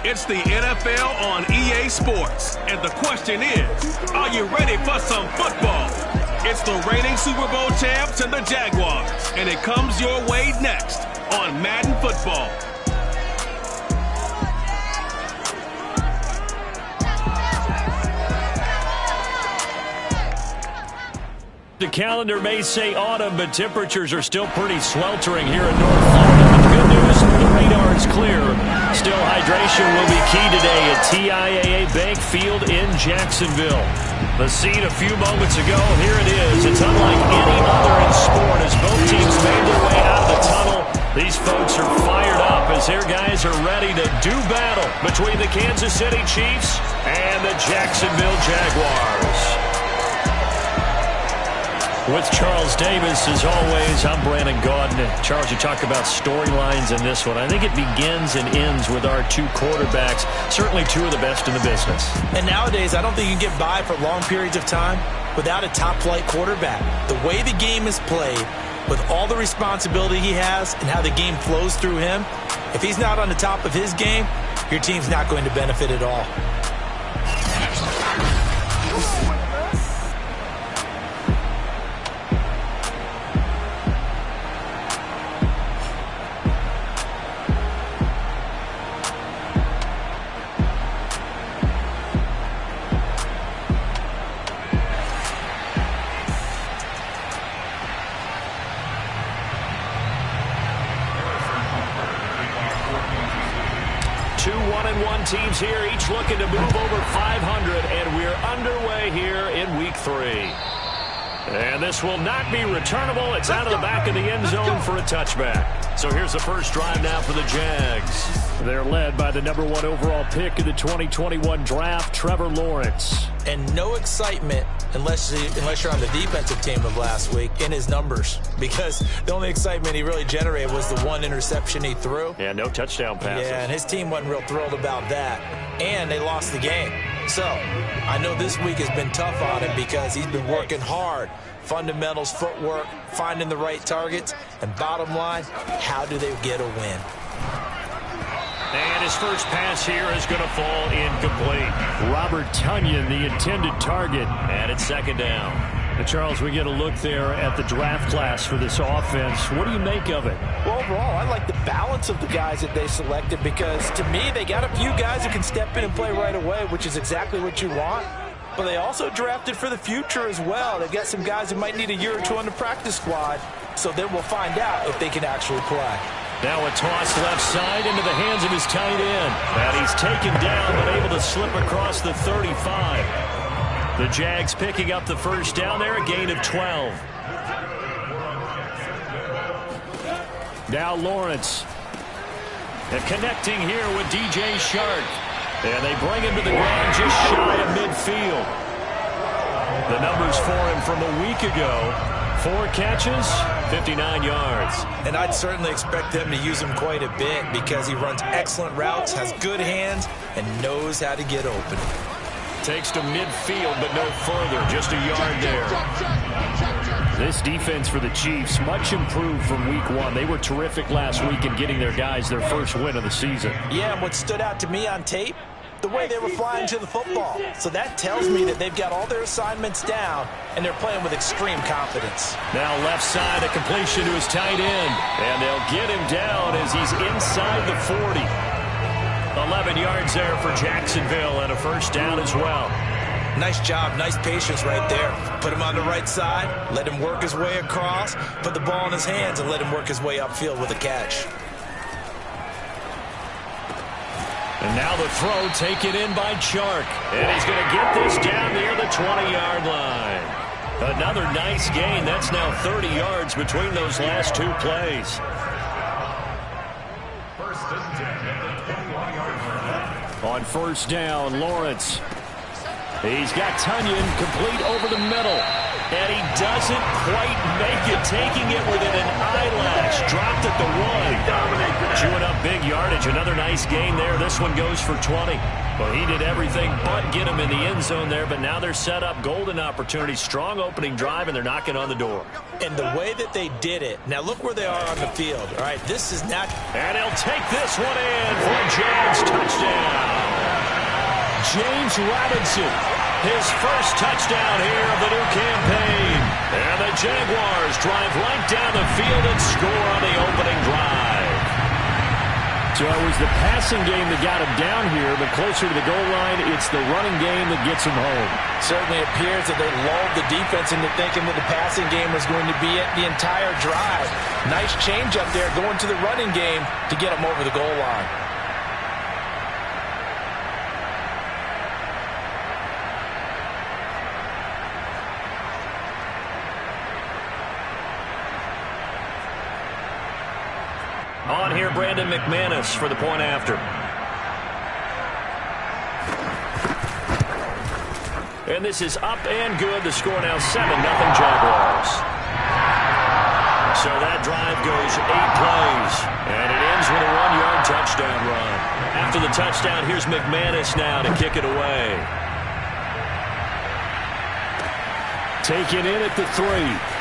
It's the NFL on EA Sports. And the question is, are you ready for some football? It's the reigning Super Bowl champs and the Jaguars. And it comes your way next on Madden Football. The calendar may say autumn, but temperatures are still pretty sweltering here in North Florida. But the good news, the radar is clear. Still, hydration will be key today at TIAA Bank Field in Jacksonville. The scene a few moments ago, here it is. It's unlike any other in sport as both teams made their way out of the tunnel. These folks are fired up as their guys are ready to do battle between the Kansas City Chiefs and the Jacksonville Jaguars. With Charles Davis, as always, I'm Brandon Gaudin. Charles, you talk about storylines in this one. I think it begins and ends with our two quarterbacks, certainly two of the best in the business. And nowadays, I don't think you can get by for long periods of time without a top-flight quarterback. The way the game is played, with all the responsibility he has and how the game flows through him, if he's not on the top of his game, your team's not going to benefit at all. 2-1-1 teams here, each looking to move over 500, and we're underway here in Week 3. And this will not be returnable. It's out of the back of the end zone for a touchback. So here's the first drive now for the Jags. They're led by the #1 overall pick of the 2021 draft, Trevor Lawrence. And no excitement unless you're on the defensive team of last week in his numbers, because the only excitement he really generated was the one interception he threw. Yeah, no touchdown passes. Yeah, and his team wasn't real thrilled about that. And they lost the game. So I know this week has been tough on him because he's been working hard. Fundamentals, footwork, finding the right targets, and bottom line, how do they get a win? And his first pass here is going to fall incomplete. Robert Tonyan, the intended target, and it's second down. Now, Charles, we get a look there at the draft class for this offense. What do you make of it? Well, overall, I like the balance of the guys that they selected because, to me, they got a few guys who can step in and play right away, which is exactly what you want. But they also drafted for the future as well. They've got some guys who might need a year or two on the practice squad, so then we'll find out if they can actually play. Now a toss left side into the hands of his tight end. And he's taken down but able to slip across the 35. The Jags picking up the first down there, a gain of 12. Now Lawrence. And connecting here with DJ Shark. And they bring him to the ground just shy of midfield. The numbers for him from a week ago. 4 catches, 59 yards. And I'd certainly expect them to use him quite a bit because he runs excellent routes, has good hands, and knows how to get open. Takes to midfield, but no further, just a yard there. This defense for the Chiefs, much improved from Week 1. They were terrific last week in getting their guys their first win of the season. Yeah, and what stood out to me on tape, the way they were flying to the football. So that tells me that they've got all their assignments down, and they're playing with extreme confidence. Now left side, a completion to his tight end. And they'll get him down as he's inside the 40. 11 yards there for Jacksonville and a first down as well. Nice job, nice patience right there. Put him on the right side, let him work his way across, put the ball in his hands, and let him work his way upfield with a catch. And now the throw taken in by Chark. And he's going to get this down near the 20-yard line. Another nice gain. That's now 30 yards between those last two plays. On first down, Lawrence. He's got Tonyan complete over the middle. And he doesn't quite make it, taking it within an eyelash. Dropped at the 1. Chewing up big yardage. Another nice gain there. This one goes for 20. Well, he did everything but get him in the end zone there, but now they're set up. Golden opportunity, strong opening drive, and they're knocking on the door. And the way that they did it, now look where they are on the field. All right, this is not... And he'll take this one in for a Jags touchdown. James Robinson, his first touchdown here of the new campaign. And the Jaguars drive right down the field and score on the opening drive. So it was the passing game that got him down here, but closer to the goal line, it's the running game that gets him home. Certainly appears that they lulled the defense into thinking that the passing game was going to be it the entire drive. Nice change up there going to the running game to get him over the goal line. On here, Brandon McManus for the point after. And this is up and good. The score now 7-0 Jaguars. So that drive goes 8 plays. And it ends with a 1-yard touchdown run. After the touchdown, here's McManus now to kick it away. Taken in at the 3.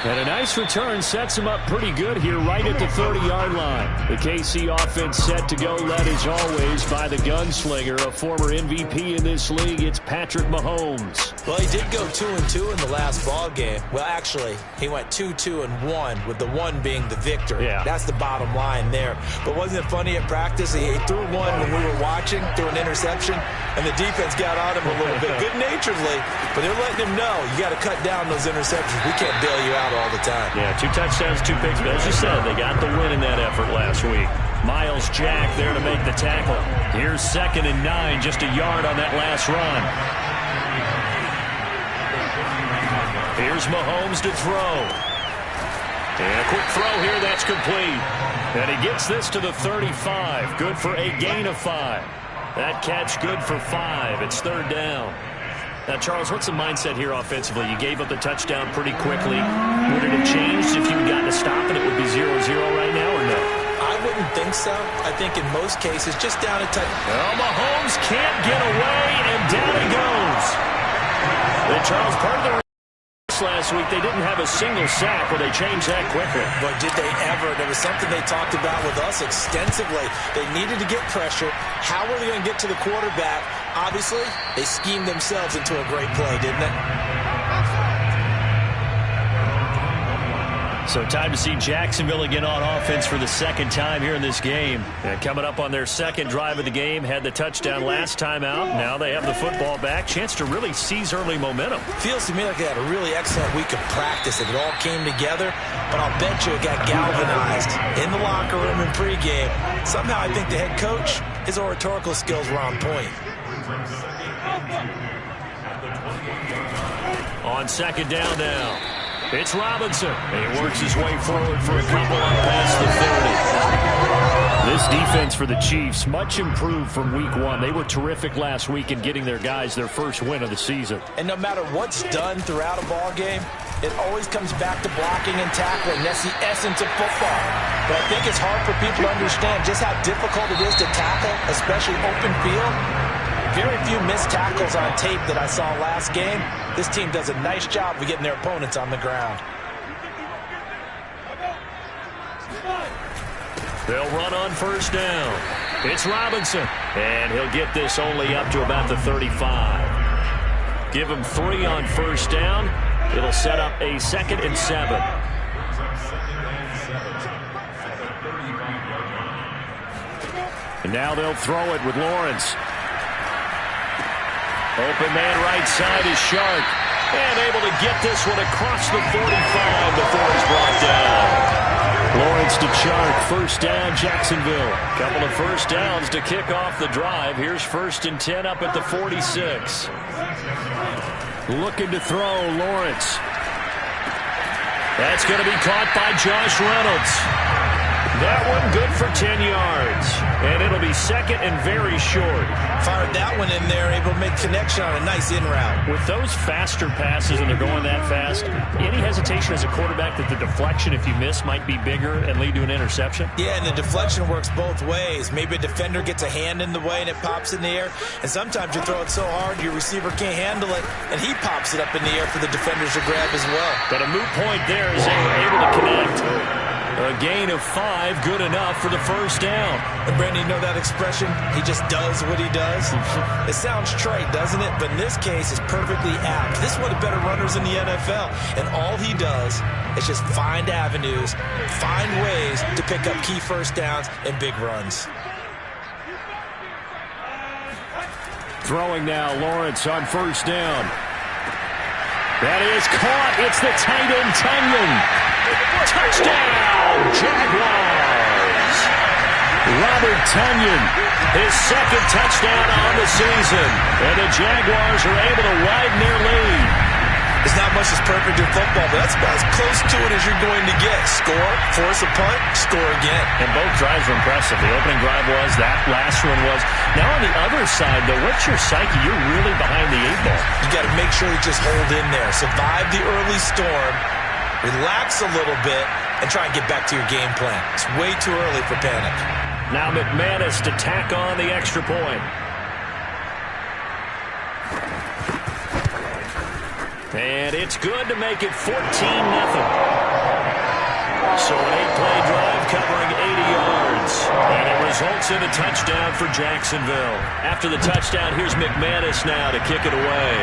And a nice return sets him up pretty good here right at the 30-yard line. The KC offense set to go, led as always by the gunslinger, a former MVP in this league. It's Patrick Mahomes. Well, he did go 2-2 in the last ball game. Well, actually, he went 2-2-1, with the 1 being the victory. Yeah. That's the bottom line there. But wasn't it funny at practice? He threw one when we were watching, threw an interception, and the defense got on him a little bit, good-naturedly. But they're letting him know, you got to cut down those interceptions. We can't bail you out all the time. Yeah, 2 touchdowns, 2 picks. But as you said, they got the win in that effort last week. Miles Jack there to make the tackle. Here's 2nd and 9, just a yard on that last run. Here's Mahomes to throw. And a quick throw here, that's complete. And he gets this to the 35. Good for a gain of 5. That catch good for 5. It's 3rd down. Now, Charles, what's the mindset here offensively? You gave up the touchdown pretty quickly. Would it have changed if you had gotten a stop and it would be 0-0 right now, or no? I wouldn't think so. I think in most cases, just down a touch. Well, Mahomes can't get away, and down he goes. And Charles, part of the last week, they didn't have a single sack where they changed that quickly. But did they ever? There was something they talked about with us extensively. They needed to get pressure. How were they going to get to the quarterback? Obviously, they schemed themselves into a great play, didn't they? So time to see Jacksonville again on offense for the 2nd time here in this game. And coming up on their 2nd drive of the game, had the touchdown last time out. Now they have the football back. Chance to really seize early momentum. Feels to me like they had a really excellent week of practice. It all came together, but I'll bet you it got galvanized in the locker room and pregame. Somehow I think the head coach, his oratorical skills were on point. On 2nd down now. It's Robinson. And he works his way forward for a couple up past the 30. This defense for the Chiefs, much improved from week 1. They were terrific last week in getting their guys their first win of the season. And no matter what's done throughout a ball game, it always comes back to blocking and tackling. That's the essence of football. But I think it's hard for people to understand just how difficult it is to tackle, especially open field. Very few missed tackles on tape that I saw last game. This team does a nice job of getting their opponents on the ground. They'll run on 1st down. It's Robinson. And he'll get this only up to about the 35. Give him 3 on 1st down. It'll set up a 2nd and 7. And now they'll throw it with Lawrence. Open man right side is Shark. And able to get this one across the 45 before it's brought down. Lawrence to Shark. 1st down, Jacksonville. Couple of 1st downs to kick off the drive. Here's 1st and 10 up at the 46. Looking to throw, Lawrence. That's going to be caught by Josh Reynolds. That one good for 10 yards. And it'll be second and very short. Fired that one in there, able to make connection on a nice in route. With those faster passes and they're going that fast, any hesitation as a quarterback that the deflection, if you miss, might be bigger and lead to an interception? Yeah, and the deflection works both ways. Maybe a defender gets a hand in the way and it pops in the air. And sometimes you throw it so hard your receiver can't handle it, and he pops it up in the air for the defenders to grab as well. But a moot point there as they were able to connect. A gain of 5, good enough for the first down. And Brandon, you know that expression? He just does what he does. It sounds trite, doesn't it? But in this case, it's perfectly apt. This is one of the better runners in the NFL. And all he does is just find avenues, find ways to pick up key first downs and big runs. Throwing now, Lawrence on first down. That is caught. It's the tight end, Tunyon. Touchdown, Jaguars. Robert Tunyon, his second touchdown on the season. And the Jaguars are able to widen their lead. It's not much that's perfect in football, but that's about as close to it as you're going to get. Score, force a punt, score again. And both drives were impressive. The opening drive was, that last one was. Now on the other side, though, what's your psyche? You're really behind the 8 ball. You got to make sure you just hold in there. Survive the early storm, relax a little bit, and try and get back to your game plan. It's way too early for panic. Now McManus to tack on the extra point. And it's good to make it 14-0. So an 8-play drive covering 80 yards. And it results in a touchdown for Jacksonville. After the touchdown, here's McManus now to kick it away.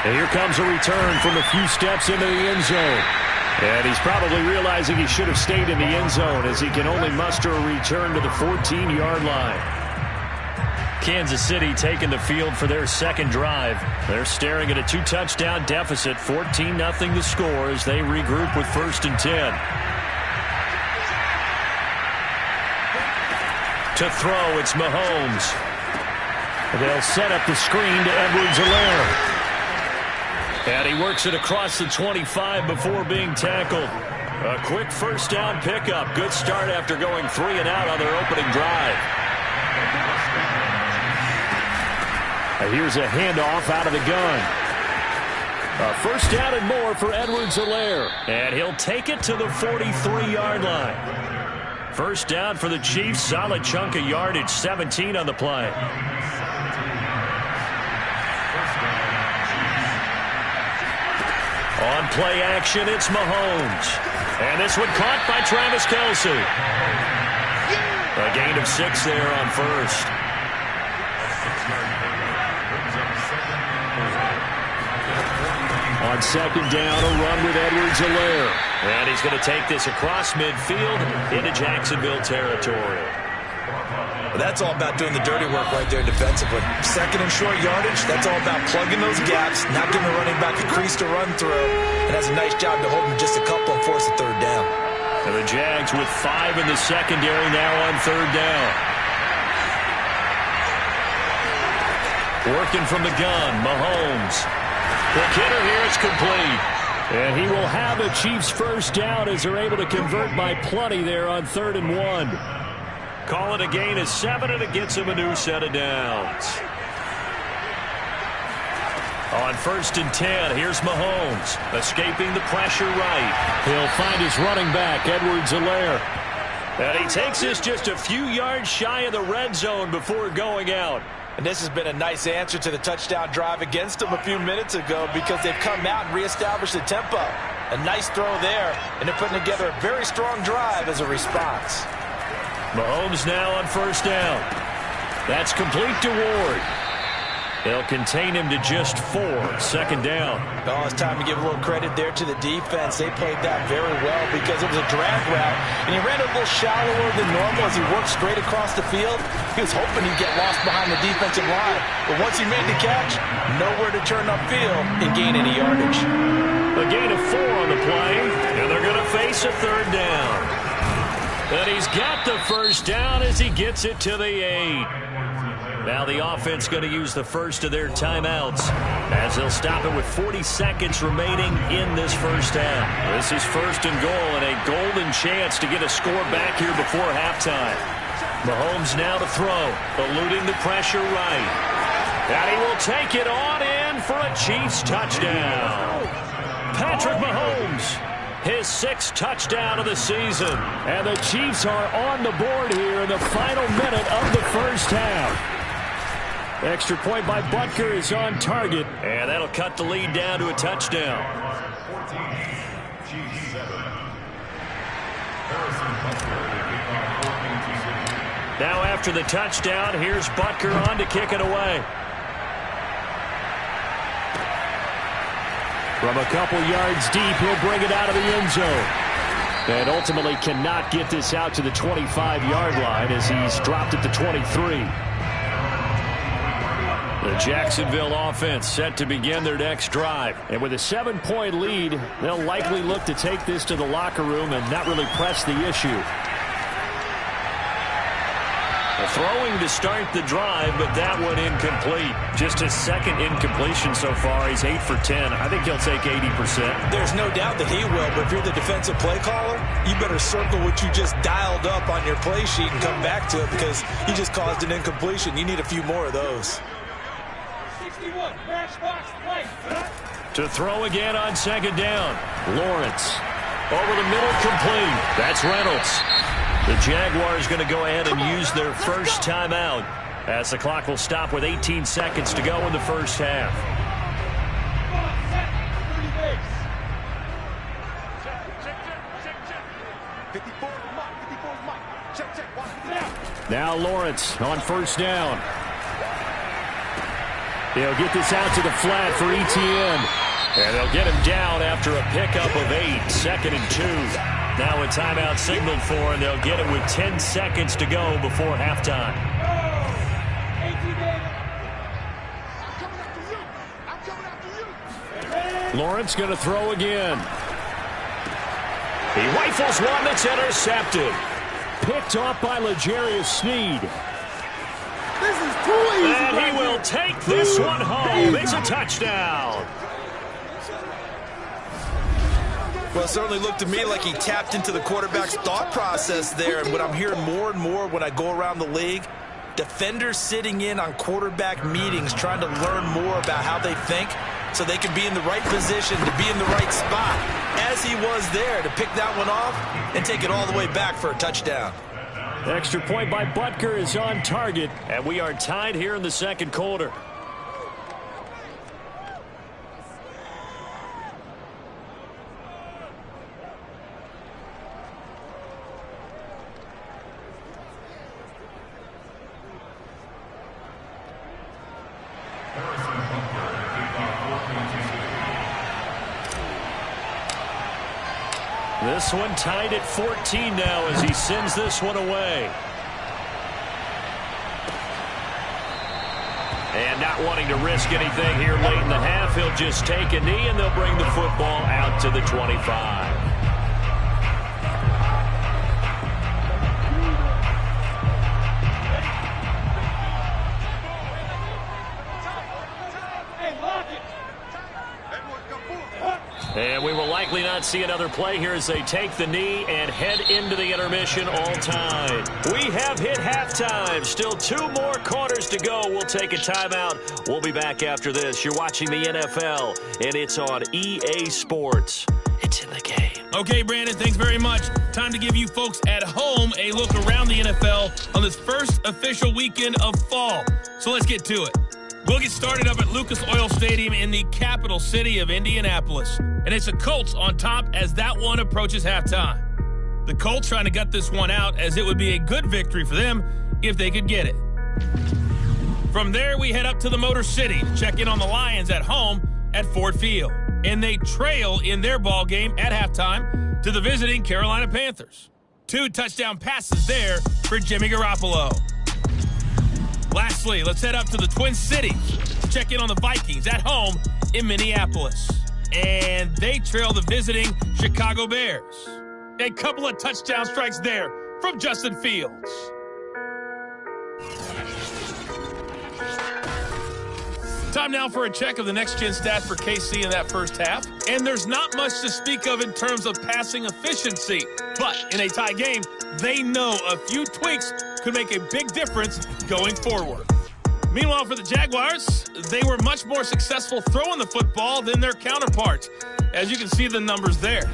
And here comes a return from a few steps into the end zone. And he's probably realizing he should have stayed in the end zone as he can only muster a return to the 14-yard line. Kansas City taking the field for their second drive. They're staring at a 2-touchdown deficit, 14-0 the score as they regroup with 1st and 10. To throw, it's Mahomes. They'll set up the screen to Edwards-Helaire. And he works it across the 25 before being tackled. A quick first down pickup. Good start after going 3 and out on their opening drive. Here's a handoff out of the gun. A first down and more for Edwards-Helaire. And he'll take it to the 43-yard line. First down for the Chiefs. Solid chunk of yardage. 17 on the play. On play action, it's Mahomes. And this one caught by Travis Kelce. A gain of 6 there on first. On second down, a run with Edwards-Helaire. And he's going to take this across midfield into Jacksonville territory. Well, that's all about doing the dirty work right there defensively. Second and short yardage, that's all about plugging those gaps, not giving the running back a crease to run through. And that's a nice job to hold him just a couple and force a third down. And the Jags with 5 in the secondary now on third down. Working from the gun, Mahomes. Quick hitter here, it's complete. And he will have a Chiefs first down as they're able to convert by plenty there on 3rd and 1. Call it a gain of 7, and it gets him a new set of downs. On 1st and 10, here's Mahomes, escaping the pressure right. He'll find his running back, Edwards-Helaire. And he takes this just a few yards shy of the red zone before going out. And this has been a nice answer to the touchdown drive against them a few minutes ago because they've come out and reestablished the tempo. A nice throw there, and they're putting together a very strong drive as a response. Mahomes now on first down. That's complete to Ward. They'll contain him to just 4. Second down. Oh, it's time to give a little credit there to the defense. They played that very well because it was a drag route, and he ran a little shallower than normal as he worked straight across the field. He was hoping he'd get lost behind the defensive line, but once he made the catch, nowhere to turn upfield and gain any yardage. A gain of 4 on the play, and they're going to face a third down. And he's got the first down as he gets it to the 8. Now the offense going to use the first of their timeouts as they'll stop it with 40 seconds remaining in this first half. This is first and goal and a golden chance to get a score back here before halftime. Mahomes now to throw, eluding the pressure right. And he will take it on in for a Chiefs touchdown. Patrick Mahomes, his 6th touchdown of the season. And the Chiefs are on the board here in the final minute of the first half. Extra point by Butker is on target. And that'll cut the lead down to a touchdown. Now after the touchdown, here's Butker on to kick it away. From a couple yards deep, he'll bring it out of the end zone. And ultimately cannot get this out to the 25-yard line as he's dropped at the 23. The Jacksonville offense set to begin their next drive. And with a 7-point lead, they'll likely look to take this to the locker room and not really press the issue. Throwing to start the drive, but that one incomplete. Just his 2nd incompletion so far. He's 8 for 10. I think he'll take 80%. There's no doubt that he will, but if you're the defensive play caller, you better circle what you just dialed up on your play sheet and come back to it because you just caused an incompletion. You need a few more of those. 61, to throw again on 2nd down. Lawrence over the middle, complete. That's Reynolds. The Jaguars going to go ahead and use their first timeout as the clock will stop with 18 seconds to go in the first half. Now Lawrence on 1st down. They'll get this out to the flat for ETN. And they'll get him down after a pickup of 8, 2nd and 2. Now a timeout signaled for, and they'll get it with 10 seconds to go before halftime. Lawrence going to throw again. He rifles one that's intercepted. Picked off by L'Jarius Sneed. This is too easy. And he will take this one home. It's a touchdown. Well, it certainly looked to me like he tapped into the quarterback's thought process there. And what I'm hearing more and more when I go around the league, defenders sitting in on quarterback meetings trying to learn more about how they think so they can be in the right position to be in the right spot, as he was there to pick that one off and take it all the way back for a touchdown. Extra point by Butker is on target, and we are tied here in the 2nd quarter. This one tied at 14 now as he sends this one away. And not wanting to risk anything here late in the half, he'll just take a knee and they'll bring the football out to the 25. And we will likely not see another play here as they take the knee and head into the intermission all time. We have hit halftime. Still 2 more quarters to go. We'll take a timeout. We'll be back after this. You're watching the NFL, and it's on EA Sports. It's in the game. Okay, Brandon, thanks very much. Time to give you folks at home a look around the NFL on this first official weekend of fall. So let's get to it. We'll get started up at Lucas Oil Stadium in the capital city of Indianapolis. And it's the Colts on top as that one approaches halftime. The Colts trying to gut this one out as it would be a good victory for them if they could get it. From there, we head up to the Motor City to check in on the Lions at home at Ford Field. And they trail in their ball game at halftime to the visiting Carolina Panthers. 2 touchdown passes there for Jimmy Garoppolo. Lastly, let's head up to the Twin Cities to check in on the Vikings at home in Minneapolis. And they trail the visiting Chicago Bears. A couple of touchdown strikes there from Justin Fields. Time now for a check of the next-gen stats for KC in that first half. And there's not much to speak of in terms of passing efficiency. But in a tie game, they know a few tweaks could make a big difference going forward. Meanwhile, for the Jaguars, they were much more successful throwing the football than their counterparts, as you can see the numbers there.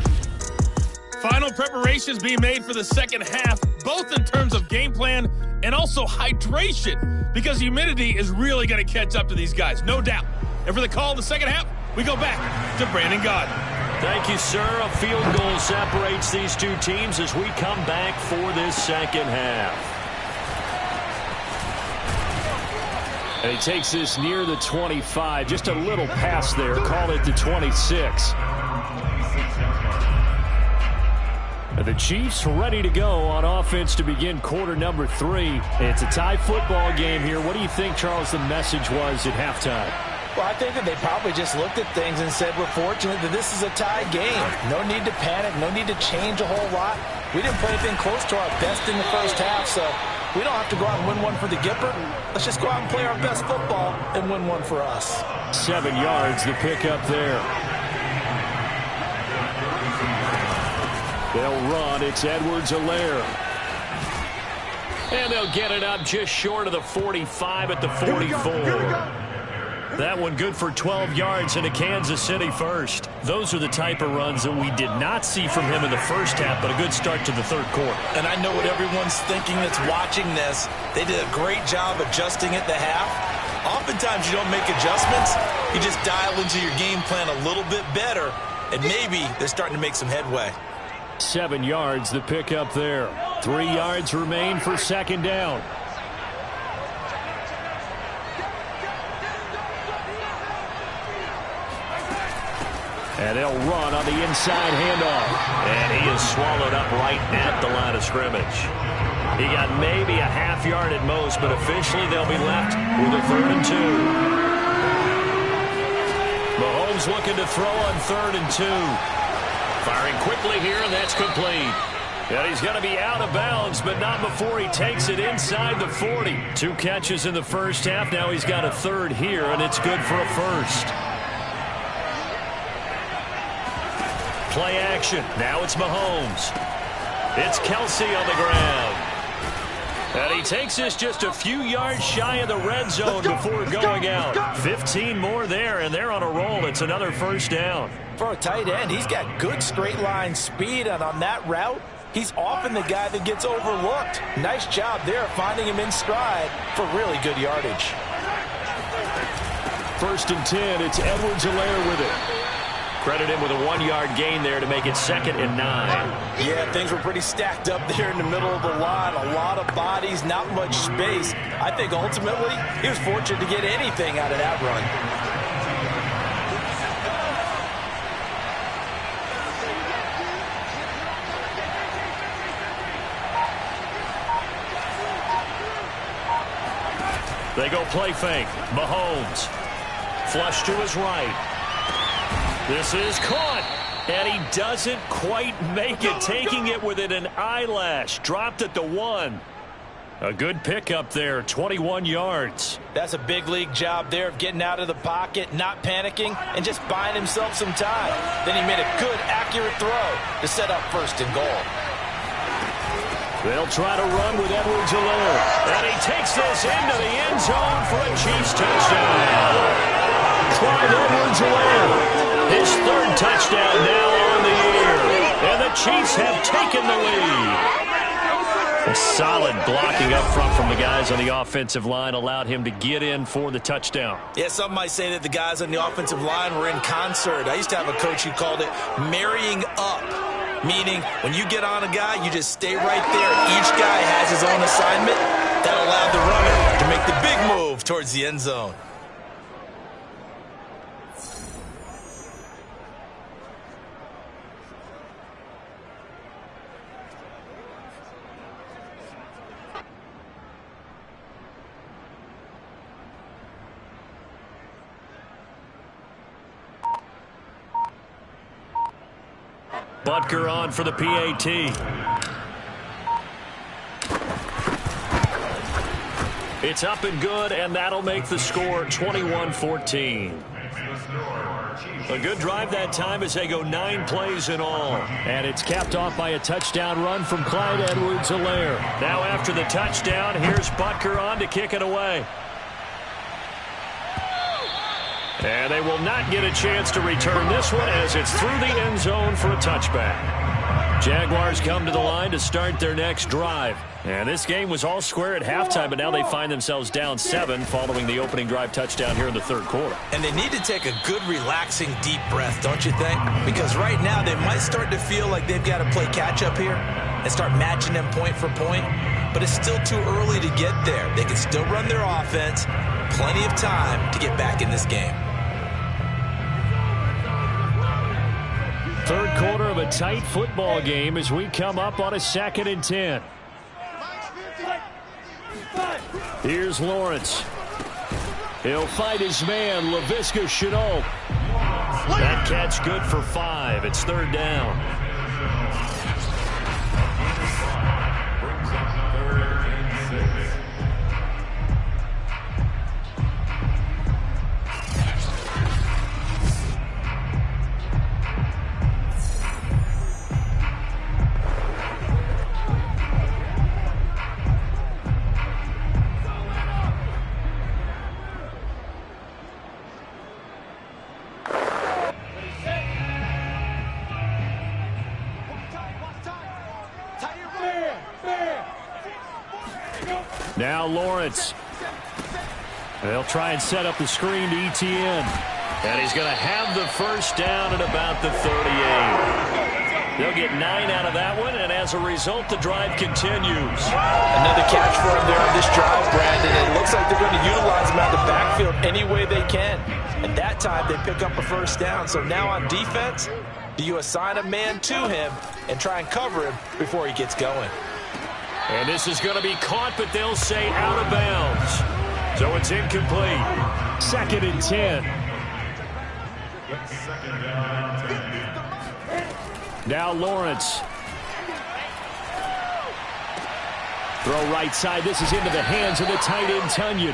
Final preparations being made for the second half, both in terms of game plan and also hydration, because humidity is really going to catch up to these guys, no doubt. And for the call in the second half, we go back to Brandon Gaudin. Thank you, sir. A field goal separates these two teams as we come back for this second half. And he takes this near the 25, just a little pass there, call it the 26. And the Chiefs ready to go on offense to begin quarter number 3. It's a tie football game here. What do you think, Charles, the message was at halftime? Well, I think that they probably just looked at things and said, we're fortunate that this is a tie game. No need to panic, no need to change a whole lot. We didn't play anything close to our best in the first half, so we don't have to go out and win one for the Gipper. Let's just go out and play our best football and win one for us. 7 yards, the pickup there. They'll run. It's Edwards-Helaire. And they'll get it up just short of the 45 at the 44. That one good for 12 yards and a Kansas City first. Those are the type of runs that we did not see from him in the first half, but a good start to the third quarter. And I know what everyone's thinking that's watching this. They did a great job adjusting at the half. Oftentimes you don't make adjustments. You just dial into your game plan a little bit better, and maybe they're starting to make some headway. 7 yards, the pickup there. 3 yards remain for second down. And they'll run on the inside handoff. And he is swallowed up right at the line of scrimmage. He got maybe a half yard at most, but officially they'll be left with a 3rd and 2. Mahomes looking to throw on 3rd and 2. Firing quickly here, and that's complete. And he's going to be out of bounds, but not before he takes it inside the 40. 2 catches in the first half. Now he's got a 3rd here, and it's good for a first. Play action. Now it's Mahomes. It's Kelsey on the ground. And he takes this just a few yards shy of the red zone before going out. 15 more there, and they're on a roll. It's another first down. For a tight end, he's got good straight line speed, and on that route, he's often the guy that gets overlooked. Nice job there finding him in stride for really good yardage. 1st and 10, it's Edwards-Helaire with it. Credit him with a 1-yard gain there to make it 2nd and 9. Yeah, things were pretty stacked up there in the middle of the line. A lot of bodies, not much space. I think ultimately he was fortunate to get anything out of that run. They go play fake. Mahomes. Flush to his right. This is caught, and he doesn't quite make it, taking it within an eyelash. Dropped at the 1. A good pickup there, 21 yards. That's a big league job there of getting out of the pocket, not panicking, and just buying himself some time. Then he made a good, accurate throw to set up 1st and goal. They'll try to run with Edwards-Helaire, and he takes this into the end zone for a Chiefs touchdown. Clyde Edwards-Helaire. His 3rd touchdown now on the year. And the Chiefs have taken the lead. A solid blocking up front from the guys on the offensive line allowed him to get in for the touchdown. Yeah, some might say that the guys on the offensive line were in concert. I used to have a coach who called it marrying up, meaning when you get on a guy, you just stay right there. Each guy has his own assignment. That allowed the runner to make the big move towards the end zone. Butker on for the PAT. It's up and good, and that'll make the score 21-14. A good drive that time as they go 9 plays in all. And it's capped off by a touchdown run from Clyde Edwards-Helaire. Now after the touchdown, here's Butker on to kick it away. And they will not get a chance to return this one as it's through the end zone for a touchback. Jaguars come to the line to start their next drive. And this game was all square at halftime, but now they find themselves down 7 following the opening drive touchdown here in the third quarter. And they need to take a good, relaxing, deep breath, don't you think? Because right now they might start to feel like they've got to play catch-up here and start matching them point for point. But it's still too early to get there. They can still run their offense. Plenty of time to get back in this game. Third quarter of a tight football game as we come up on a 2nd and 10. Here's Lawrence. He'll fight his man, Laviska Shenault. That catch good for 5. It's 3rd down. Now Lawrence. They'll try and set up the screen to Etienne. And he's going to have the first down at about the 38. They'll get 9 out of that one, and as a result, the drive continues. Another catch for him there on this drive, Brandon. It looks like they're going to utilize him out of the backfield any way they can. And that time, they pick up a first down. So now on defense, do you assign a man to him and try and cover him before he gets going? And this is going to be caught, but they'll say out of bounds. So it's incomplete. 2nd and 10. Now Lawrence. Throw right side. This is into the hands of the tight end, Tunyon.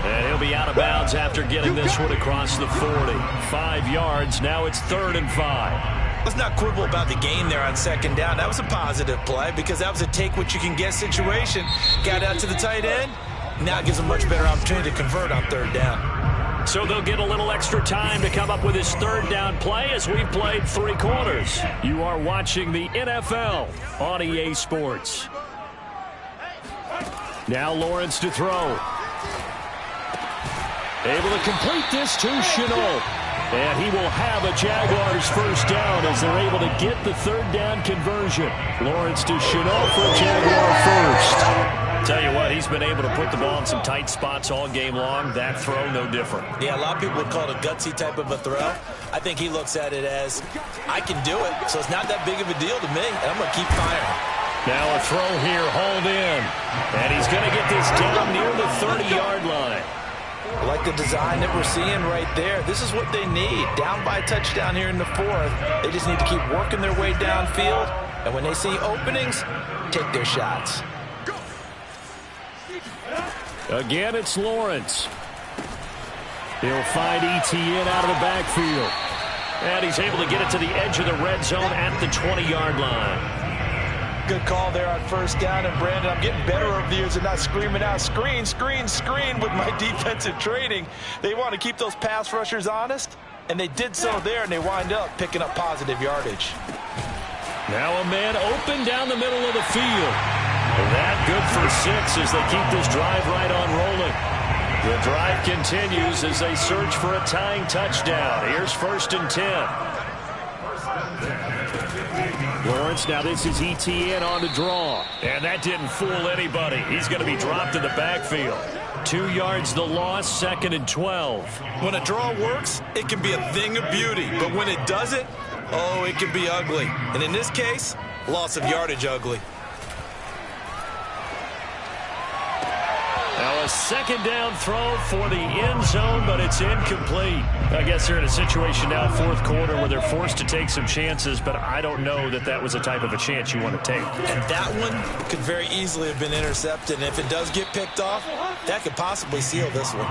And he'll be out of bounds after getting this one across the 40. 5 yards. Now it's 3rd and 5. Let's not quibble about the gain there on 2nd down. That was a positive play because that was a take-what-you-can-get situation. Got out to the tight end. Now it gives a much better opportunity to convert on 3rd down. So they'll get a little extra time to come up with his 3rd down play as we've played 3 quarters. You are watching the NFL on EA Sports. Now Lawrence to throw. Able to complete this to Shenault. And he will have a Jaguars first down as they're able to get the 3rd down conversion. Lawrence to Shenault for a Jaguar first. Tell you what, he's been able to put the ball in some tight spots all game long. That throw, no different. Yeah, a lot of people would call it a gutsy type of a throw. I think he looks at it as, I can do it, so it's not that big of a deal to me, and I'm going to keep firing. Now a throw here, hauled in. And he's going to get this down near the 30-yard line. I like the design that we're seeing right there. This is what they need. Down by a touchdown here in the 4th. They just need to keep working their way downfield. And when they see openings, take their shots. Again, it's Lawrence. He'll find Etienne out of the backfield. And he's able to get it to the edge of the red zone at the 20-yard line. Good call there on 1st down. And, Brandon, I'm getting better over the years and not screaming out, screen, screen, screen with my defensive training. They want to keep those pass rushers honest, and they did so there, and they wind up picking up positive yardage. Now a man open down the middle of the field. And that good for 6 as they keep this drive right on rolling. The drive continues as they search for a tying touchdown. Here's 1st and 10. Lawrence, now this is Etienne on the draw. And that didn't fool anybody. He's going to be dropped in the backfield. 2 yards the loss, 2nd and 12. When a draw works, it can be a thing of beauty. But when it doesn't, oh, it can be ugly. And in this case, loss of yardage ugly. Now a 2nd down throw for the end zone, but it's incomplete. I guess they're in a situation now, 4th quarter, where they're forced to take some chances, but I don't know that that was the type of a chance you want to take. And that one could very easily have been intercepted. And if it does get picked off, That could possibly seal this one.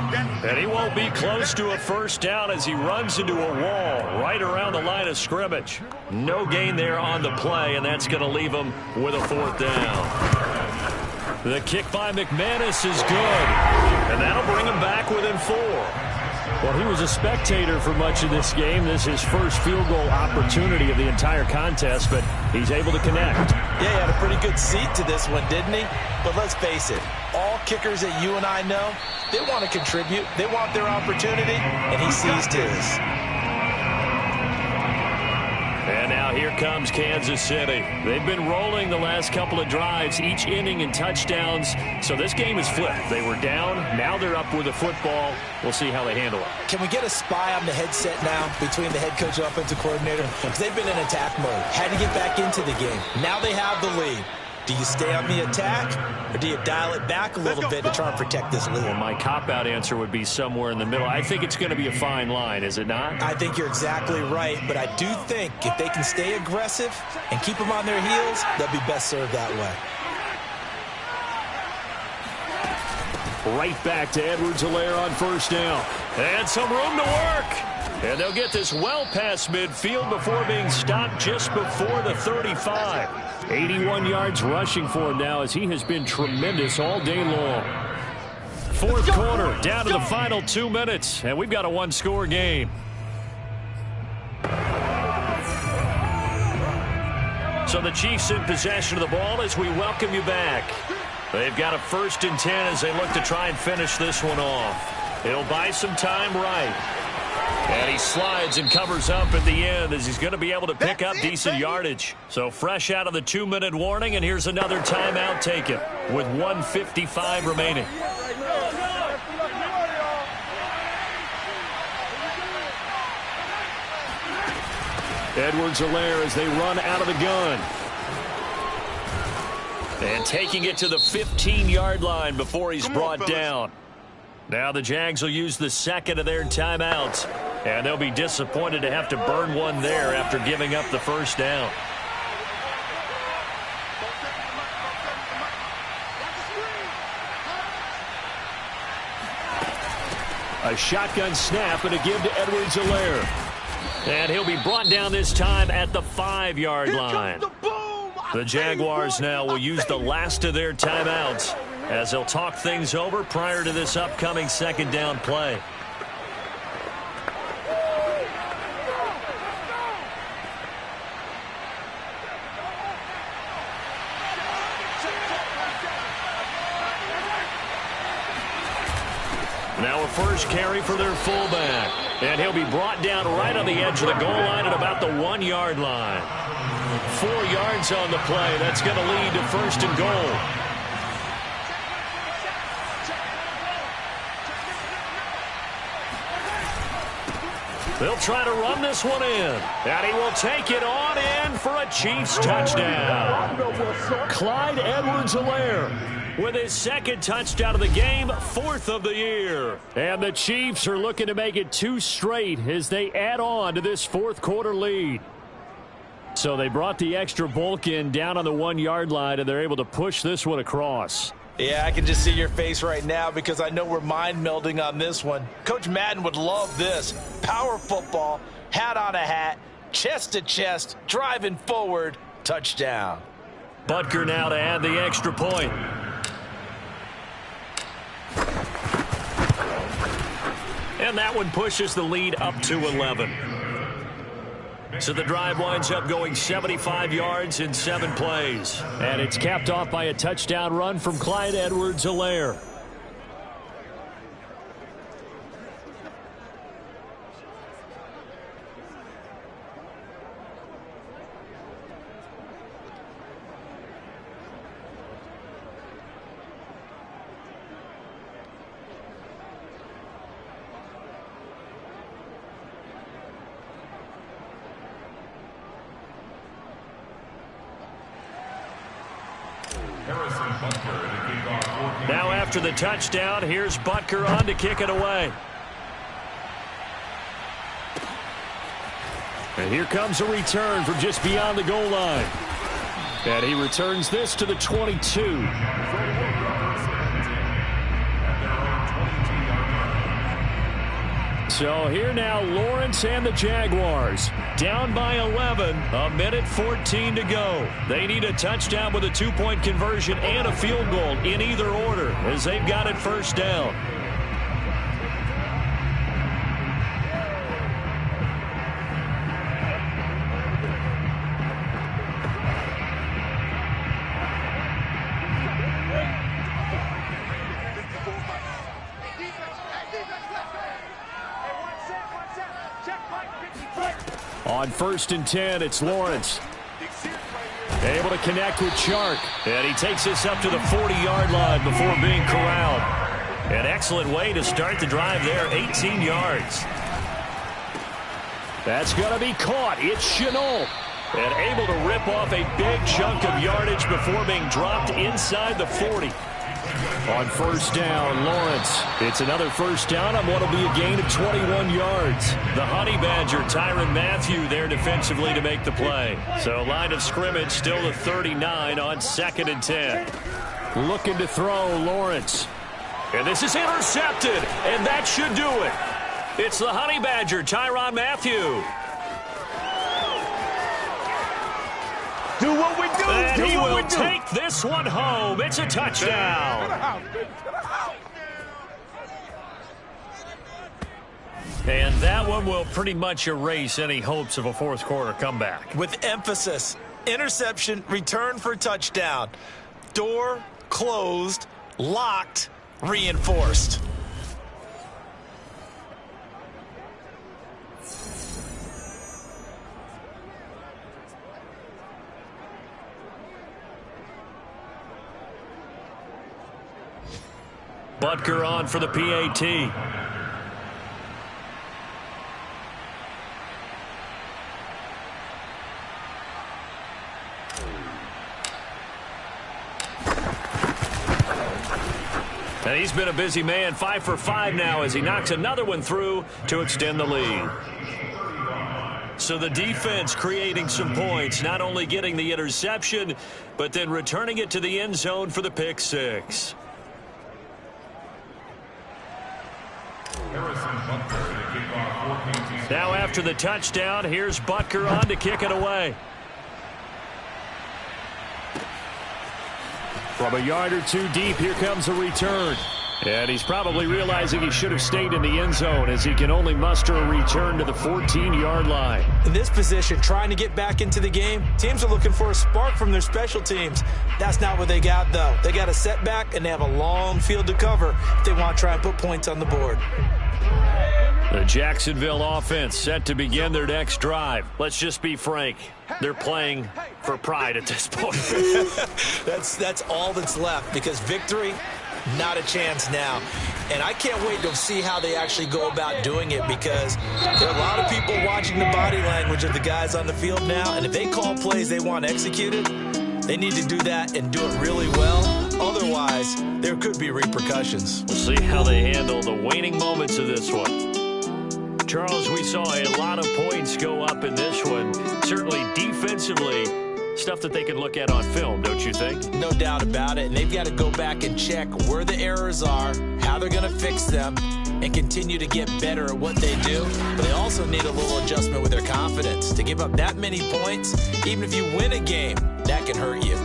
And he won't be close to a first down as he runs into a wall right around the line of scrimmage. No gain there on the play, and that's going to leave him with a fourth down. The kick by McManus is good, and that'll bring him back within 4. Well, he was a spectator for much of this game. This is his first field goal opportunity of the entire contest, but he's able to connect. Yeah, he had a pretty good seat to this one, didn't he? But let's face it, all kickers that you and I know, they want to contribute. They want their opportunity, and he seized his. And now here comes Kansas City. They've been rolling the last couple of drives, each inning in touchdowns. So this game is flipped. They were down. Now they're up with the football. We'll see how they handle it. Can we get a spy on the headset now between the head coach and offensive coordinator? Because they've been in attack mode. Had to get back into the game. Now they have the lead. Do you stay on the attack, or do you dial it back a little bit to try and protect this lead? Well, my cop-out answer would be somewhere in the middle. I think it's going to be a fine line, is it not? I think you're exactly right, but I do think if they can stay aggressive and keep them on their heels, they'll be best served that way. Right back to Edwards-Helaire on first down. And some room to work. And they'll get this well past midfield before being stopped just before the 35. 81 yards rushing for him now as he has been tremendous all day long. Fourth quarter, down to the final 2 minutes, and we've got a one-score game. So the Chiefs in possession of the ball as we welcome you back. They've got a 1st and 10 as they look to try and finish this one off. It'll buy some time right. And he slides and covers up at the end as he's going to be able to pick up decent yardage. So fresh out of the 2-minute warning, and here's another timeout taken with 1:55 remaining. Edwards-Helaire as they run out of the gun. And taking it to the 15-yard line before he's brought down. Now the Jags will use the second of their timeouts. And they'll be disappointed to have to burn one there after giving up the first down. A shotgun snap and a give to Edwards-Helaire. And he'll be brought down this time at the 5-yard line. The Jaguars now will use the last of their timeouts as they'll talk things over prior to this upcoming 2nd down play. Now a first carry for their fullback. And he'll be brought down right on the edge of the goal line at about the 1-yard line. 4 yards on the play. That's going to lead to 1st and goal. They'll try to run this one in. And he will take it on in for a Chiefs touchdown. Clyde Edwards-Helaire with his 2nd touchdown of the game, 4th of the year. And the Chiefs are looking to make it 2 straight as they add on to this 4th quarter lead. So they brought the extra bulk in down on the 1-yard line, and they're able to push this one across. Yeah, I can just see your face right now because I know we're mind melding on this one. Coach Madden would love this. Power football, hat on a hat, chest to chest, driving forward, touchdown. Butker now to add the extra point. And that one pushes the lead up to 11. So the drive winds up going 75 yards in 7 plays. And it's capped off by a touchdown run from Clyde Edwards-Helaire. Now after the touchdown, here's Butker on to kick it away. And here comes a return from just beyond the goal line. And he returns this to the 22. So here now, Lawrence and the Jaguars. Down by 11, a minute 14 to go. They need a touchdown with a two-point conversion and a field goal in either order as they've got it first down. On 1st and 10, it's Lawrence. Able to connect with Chark. And he takes this up to the 40-yard line before being corralled. An excellent way to start the drive there, 18 yards. That's going to be caught. It's Chenault. And able to rip off a big chunk of yardage before being dropped inside the 40. On 1st down, Lawrence. It's another first down on what will be a gain of 21 yards. The Honey Badger, Tyrann Mathieu, there defensively to make the play. So line of scrimmage still the 39 on 2nd and 10. Looking to throw, Lawrence. And this is intercepted, and that should do it. It's the Honey Badger, Tyrann Mathieu. Do what we do. And he will take this one home. It's a touchdown. And that one will pretty much erase any hopes of a fourth quarter comeback. With emphasis, interception, return for touchdown. Door closed, locked, reinforced. Butker on for the PAT. And he's been a busy man, 5 for 5 now as he knocks another one through to extend the lead. So the defense creating some points, not only getting the interception, but then returning it to the end zone for the pick six. Now after the touchdown, here's Butker on to kick it away. From a yard or two deep, here comes a return. And he's probably realizing he should have stayed in the end zone as he can only muster a return to the 14-yard line. In this position, trying to get back into the game, teams are looking for a spark from their special teams. That's not what they got, though. They got a setback, and they have a long field to cover if they want to try and put points on the board. The Jacksonville offense set to begin their next drive. Let's just be frank. They're playing for pride at this point. That's all that's left because victory, not a chance now. And I can't wait to see how they actually go about doing it because there are a lot of people watching the body language of the guys on the field now. And if they call plays they want executed, they need to do that and do it really well. Otherwise, there could be repercussions. We'll see how they handle the waning moments of this one. Charles, we saw a lot of points go up in this one. Certainly defensively, stuff that they can look at on film, don't you think? No doubt about it. And they've got to go back and check where the errors are, how they're going to fix them, and continue to get better at what they do. But they also need a little adjustment with their confidence. To give up that many points, even if you win a game, that can hurt you.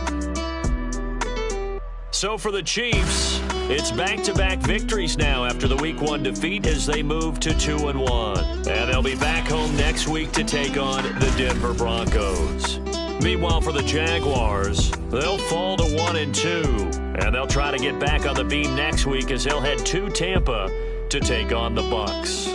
So for the Chiefs, it's back-to-back victories now after the Week 1 defeat as they move to 2-1. And they'll be back home next week to take on the Denver Broncos. Meanwhile, for the Jaguars, they'll fall to 1-2. And they'll try to get back on the beam next week as they'll head to Tampa to take on the Bucs.